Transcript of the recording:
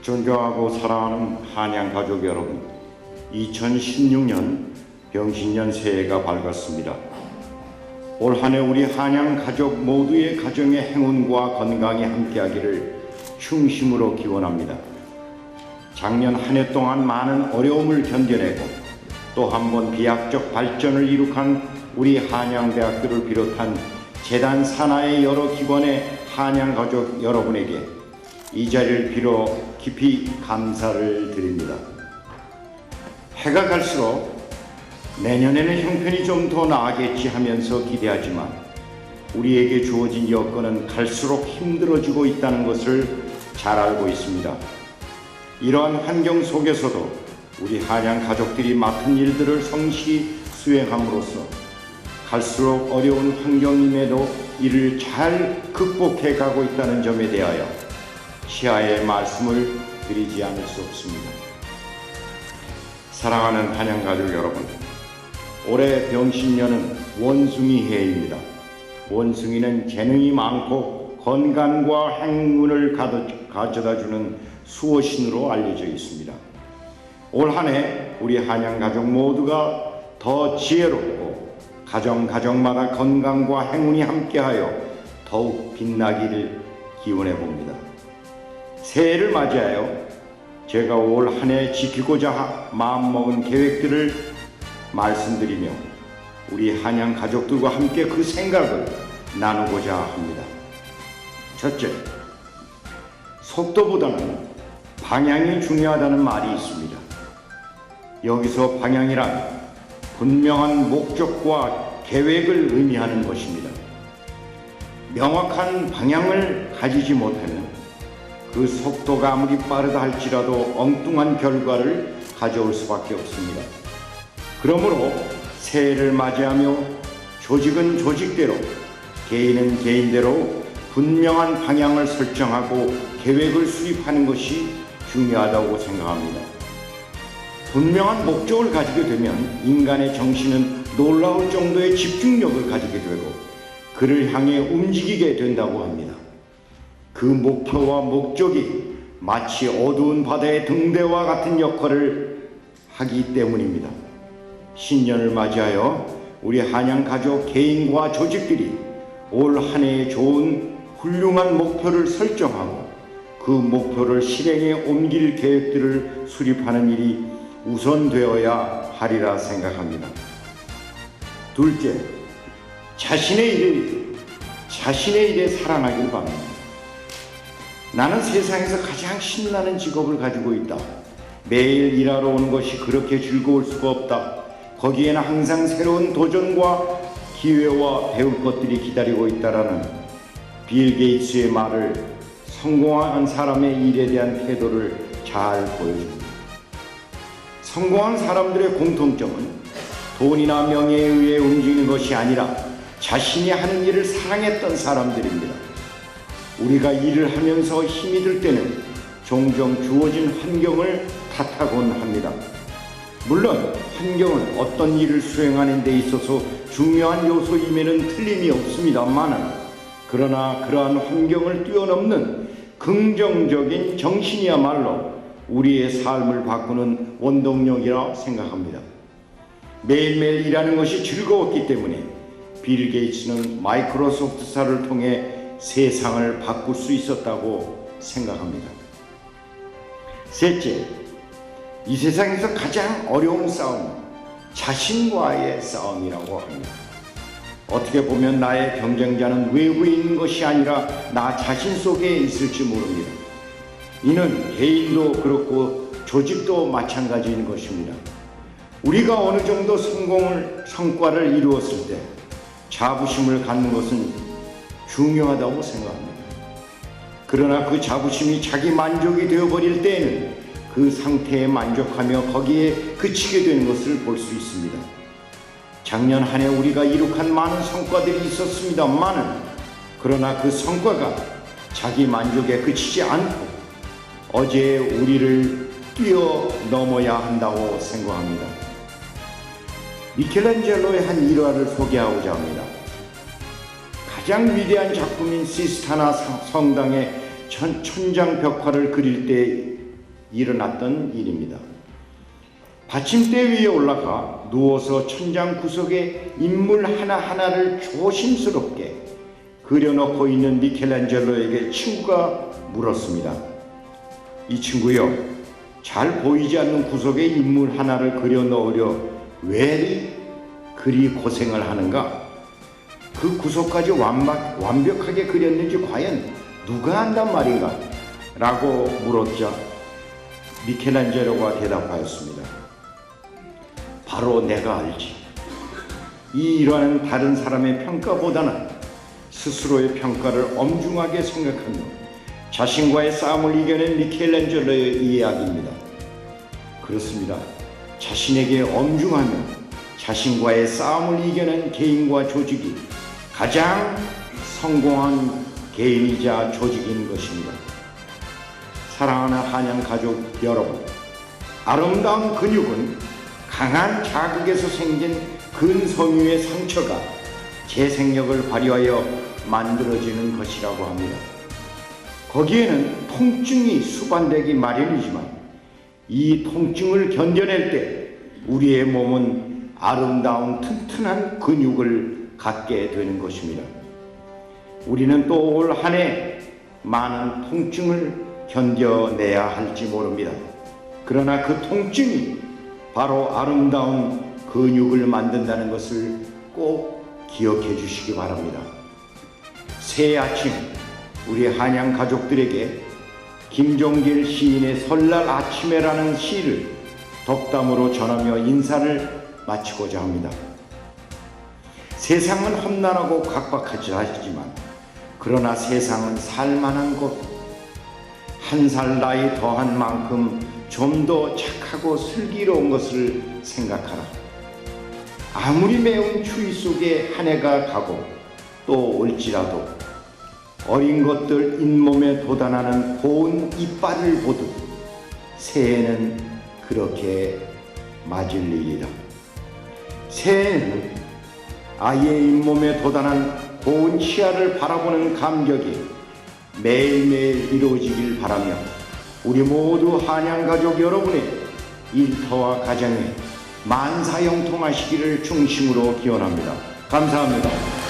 존경하고 사랑하는 한양 가족 여러분, 2016년 병신년 새해가 밝았습니다. 올 한 해 우리 한양 가족 모두의 가정의 행운과 건강이 함께하기를 충심으로 기원합니다. 작년 한 해 동안 많은 어려움을 견뎌내고 또 한 번 비약적 발전을 이룩한 우리 한양대학교를 비롯한 재단 산하의 여러 기관의 한양 가족 여러분에게 이 자리를 빌어 깊이 감사를 드립니다. 해가 갈수록 내년에는 형편이 좀 더 나아겠지 하면서 기대하지만 우리에게 주어진 여건은 갈수록 힘들어지고 있다는 것을 잘 알고 있습니다. 이러한 환경 속에서도 우리 한양 가족들이 맡은 일들을 성실히 수행함으로써 갈수록 어려운 환경임에도 이를 잘 극복해 가고 있다는 점에 대하여 시하의 말씀을 드리지 않을 수 없습니다. 사랑하는 한양 가족 여러분, 올해 병신년은 원숭이 해입니다. 원숭이는 재능이 많고 건강과 행운을 가져다주는 수호신으로 알려져 있습니다. 올 한 해 우리 한양 가족 모두가 더 지혜롭고 가정마다 건강과 행운이 함께하여 더욱 빛나기를 기원해 봅니다. 새해를 맞이하여 제가 올 한 해 지키고자 마음먹은 계획들을 말씀드리며 우리 한양 가족들과 함께 그 생각을 나누고자 합니다. 첫째, 속도보다는 방향이 중요하다는 말이 있습니다. 여기서 방향이란 분명한 목적과 계획을 의미하는 것입니다. 명확한 방향을 가지지 못하면 그 속도가 아무리 빠르다 할지라도 엉뚱한 결과를 가져올 수밖에 없습니다. 그러므로 새해를 맞이하며 조직은 조직대로, 개인은 개인대로 분명한 방향을 설정하고 계획을 수립하는 것이 중요하다고 생각합니다. 분명한 목적을 가지게 되면 인간의 정신은 놀라울 정도의 집중력을 가지게 되고 그를 향해 움직이게 된다고 합니다. 그 목표와 목적이 마치 어두운 바다의 등대와 같은 역할을 하기 때문입니다. 신년을 맞이하여 우리 한양 가족 개인과 조직들이 올 한 해에 좋은 훌륭한 목표를 설정하고 그 목표를 실행에 옮길 계획들을 수립하는 일이 우선되어야 하리라 생각합니다. 둘째, 자신의 일에 사랑하길 바랍니다. 나는 세상에서 가장 신나는 직업을 가지고 있다. 매일 일하러 오는 것이 그렇게 즐거울 수가 없다. 거기에는 항상 새로운 도전과 기회와 배울 것들이 기다리고 있다라는 빌 게이츠의 말을 성공한 사람의 일에 대한 태도를 잘 보여줍니다. 성공한 사람들의 공통점은 돈이나 명예에 의해 움직이는 것이 아니라 자신이 하는 일을 사랑했던 사람들입니다. 우리가 일을 하면서 힘이 들 때는 종종 주어진 환경을 탓하곤 합니다. 물론 환경은 어떤 일을 수행하는 데 있어서 중요한 요소임에는 틀림이 없습니다만, 그러나 그러한 환경을 뛰어넘는 긍정적인 정신이야말로 우리의 삶을 바꾸는 원동력이라 생각합니다. 매일매일 일하는 것이 즐거웠기 때문에 빌 게이츠는 마이크로소프트사를 통해 세상을 바꿀 수 있었다고 생각합니다. 셋째, 이 세상에서 가장 어려운 싸움은 자신과의 싸움이라고 합니다. 어떻게 보면 나의 경쟁자는 외부에 있는 것이 아니라 나 자신 속에 있을지 모릅니다. 이는 개인도 그렇고 조직도 마찬가지인 것입니다. 우리가 어느 정도 성과를 이루었을 때 자부심을 갖는 것은 중요하다고 생각합니다. 그러나 그 자부심이 자기 만족이 되어버릴 때에는 그 상태에 만족하며 거기에 그치게 되는 것을 볼 수 있습니다. 작년 한 해 우리가 이룩한 많은 성과들이 있었습니다만은, 그러나 그 성과가 자기 만족에 그치지 않고 어제의 우리를 뛰어넘어야 한다고 생각합니다. 미켈란젤로의 한 일화를 소개하고자 합니다. 가장 위대한 작품인 시스타나 성당의 천장 벽화를 그릴 때 일어났던 일입니다. 받침대 위에 올라가 누워서 천장 구석에 인물 하나하나를 조심스럽게 그려놓고 있는 미켈란젤로에게 친구가 물었습니다. 이 친구요, 잘 보이지 않는 구석에 인물 하나를 그려 넣으려 왜 그리 고생을 하는가? 그 구석까지 완벽하게 그렸는지 과연 누가 안단 말인가? 라고 물었자 미켈란젤로가 대답하였습니다. 바로 내가 알지. 이 일화는 다른 사람의 평가보다는 스스로의 평가를 엄중하게 생각하며 자신과의 싸움을 이겨낸 미켈란젤로의 이야기입니다. 그렇습니다. 자신에게 엄중하며 자신과의 싸움을 이겨낸 개인과 조직이 가장 성공한 개인이자 조직인 것입니다. 사랑하는 한양 가족 여러분, 아름다운 근육은 강한 자극에서 생긴 근섬유의 상처가 재생력을 발휘하여 만들어지는 것이라고 합니다. 거기에는 통증이 수반되기 마련이지만 이 통증을 견뎌낼 때 우리의 몸은 아름다운 튼튼한 근육을 갖게 되는 것입니다. 우리는 또 올 한 해 많은 통증을 견뎌내야 할지 모릅니다. 그러나 그 통증이 바로 아름다운 근육을 만든다는 것을 꼭 기억해 주시기 바랍니다. 새해 아침 우리 한양 가족들에게 김종길 시인의 설날 아침에라는 시를 덕담으로 전하며 인사를 마치고자 합니다. 세상은 험난하고 각박하지만 그러나 세상은 살만한 곳, 한 살 나이 더한 만큼 좀 더 착하고 슬기로운 것을 생각하라. 아무리 매운 추위 속에 한 해가 가고 또 올지라도 어린 것들 잇몸에 돋아나는 고운 이빨을 보듯 새해는 그렇게 맞을 일이다. 새해는 아이의 잇몸에 돋아난 고운 치아를 바라보는 감격이 매일매일 이루어지길 바라며 우리 모두 한양 가족 여러분의 일터와 가정에 만사형통하시기를 중심으로 기원합니다. 감사합니다.